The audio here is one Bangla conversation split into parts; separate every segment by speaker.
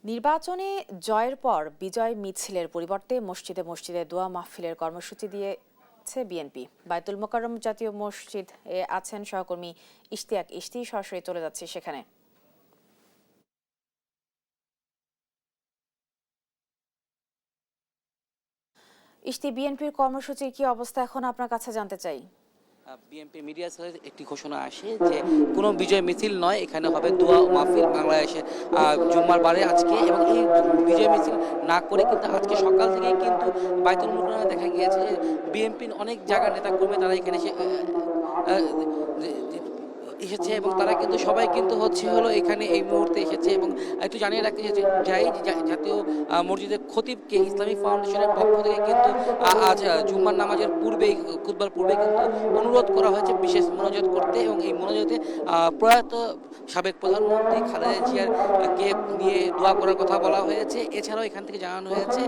Speaker 1: নির্বাচনে জয়ের পর বিজয় মিছিলের পরিবর্তে মসজিদে মসজিদে দোয়া মাহফিলের কর্মসূচি দিয়েছে বিএনপি। বায়তুল মোকাররম জাতীয় মসজিদ এ আছেন সহকর্মী ইশতিয়াক ইশতি, সরাসরি চলে যাচ্ছে সেখানে। ইশতি, বিএনপির কর্মসূচির কি অবস্থা এখন আপনার কাছে জানতে চাই।
Speaker 2: বিএনপি মিডিয়া সেলের একটি ঘোষণা আসে যে কোনো বিজয় মিছিল নয়, এখানে হবে দোয়া ও মাহফিল বাংলাদেশের জুম্মার বারে আজকে। এবং এই বিজয় মিছিল না করে কিন্তু আজকে সকাল থেকে কিন্তু বায়তুল মোকাররমে দেখা গিয়েছে যে বিএনপির অনেক জায়গার নেতাকর্মী তারা এখানে এসেছে এবং তারা কিন্তু সবাই কিন্তু হলো এখানে এই মুহূর্তে এসেছে। এবং একটু জানিয়ে রাখতে যাই জাতীয় মসজিদের খতিবকে ইসলামিক ফাউন্ডেশনের পক্ষ থেকে কিন্তু আজ জুম্মার নামাজের পূর্বেই খুতবার পূর্বে কিন্তু অনুরোধ করা হয়েছে বিশেষ মোনাজাত করতে। এবং এই মোনাজাতে প্রয়াত সাবেক প্রধানমন্ত্রী খালেদা জিয়ার কে নিয়ে দোয়া করার কথা বলা হয়েছে। এছাড়াও এখান থেকে জানানো হয়েছে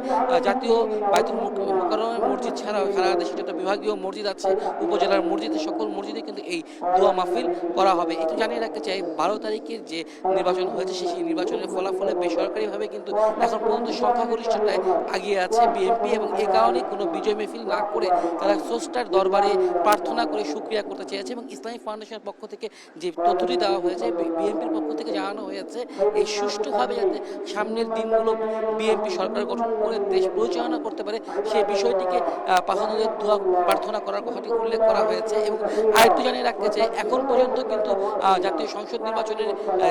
Speaker 2: জাতীয় বায়তুল মোকাররমের মসজিদ ছাড়াও সারা দেশে যত বিভাগীয় মসজিদ আছে, উপজেলার মসজিদের সকল মসজিদে কিন্তু এই দোয়া মাহফিল করা হবে। একটু জানিয়ে রাখতে চাই 12 তারিখের যে নির্বাচন হয়েছে সেই নির্বাচনের ফলাফলে বেসরকারিভাবে কিন্তু এখন পর্যন্ত সংখ্যাগরিষ্ঠতায় আগিয়ে আছে বিএনপি। এবং এ কারণে কোনো বিজয় মাহফিল না করে তারা স্রষ্টার দরবারে প্রার্থনা করে সুক্রিয়া করতে চেয়েছে। এবং ইসলামিক ফাউন্ডেশনের পক্ষ থেকে যে তথ্যটি দেওয়া হয়েছে, বিএনপির পক্ষ থেকে জানানো হয়েছে এই সুষ্ঠুভাবে যাতে সামনের দিনগুলো বিএনপি সরকার গঠন করে দেশ পরিচালনা করতে পারে সেই বিষয়টিকে পাহাড়ের দোয়া প্রার্থনা করার কথাটি উল্লেখ করা হয়েছে। এবং আরেকটু জানিয়ে রাখতে চাই এখন পর্যন্ত কিন্তু জাতীয় সংসদ নির্বাচনের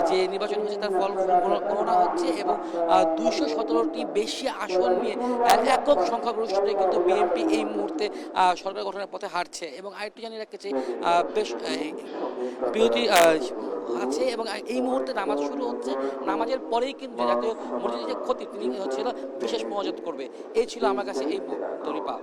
Speaker 2: যে নির্বাচন হয়েছে তার ফল গণনা হচ্ছে এবং 217টি বেশি আসন নিয়ে একক সংখ্যাগরিষ্ঠতায় কিন্তু বিএনপি এই মুহূর্তে সরকার গঠনের পথে হাঁটছে। এবং আরেকটু জানিয়ে রাখতে চাই বেশ বিরতি আছে এবং এই মুহূর্তে নামাজ শুরু হচ্ছে। নামাজের পরেই কিন্তু জাতীয় মসজিদের যে খতিব তিনি বিশেষ মোনাজাত করবে। এই ছিল আমার কাছে এই তরিপা।